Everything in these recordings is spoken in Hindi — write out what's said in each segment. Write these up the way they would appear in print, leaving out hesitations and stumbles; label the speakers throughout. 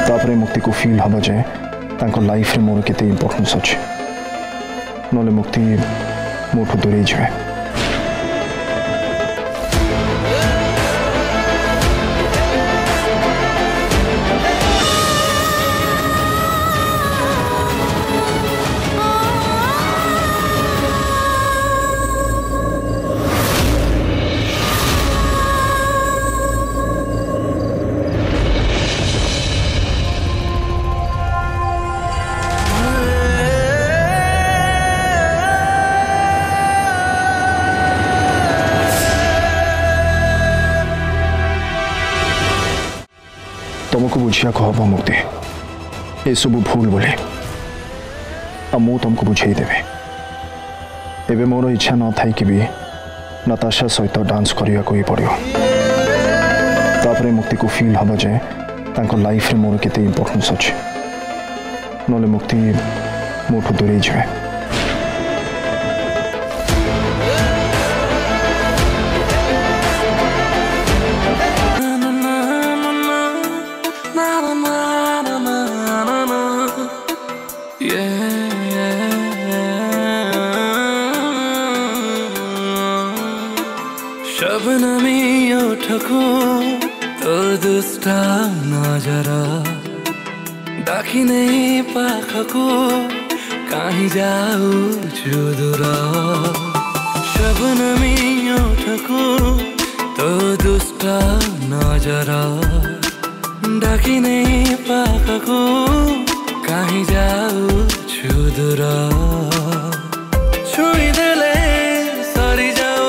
Speaker 1: तापरे मुक्ति को फील हम जे तांको लाइफ रे मोर केते इंपोर्टेंस अछि नले मुक्ति मोठो दूरे जाए। तुमको बुझिया कहब मुक्ति ये सब भूल बोले मु तुमको बुझे देवे। एबे मोर इच्छा न थाई कि भी नताशा सहित डांस करिया को ही पड़ियो। तापरे मुक्ति को फील हम जे तांको लाइफ रे मोर केते इंपोर्टेंस अछि नले मुक्ति मोठो दूरे जाए।
Speaker 2: शबनमी उठको तो दुष्टा नजरा दाखिने पाखको कहीं जाऊ जुदुरा। शबनमी उठको तो दुष्टा नजरा दाखिने पाखको कहीं जाऊ जुदुरा। छुई देले सरी जाऊ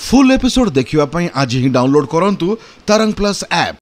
Speaker 3: फुल एपिसोड देखिवा पई आज ही डाउनलोड करंतु तरंग प्लस ऐप।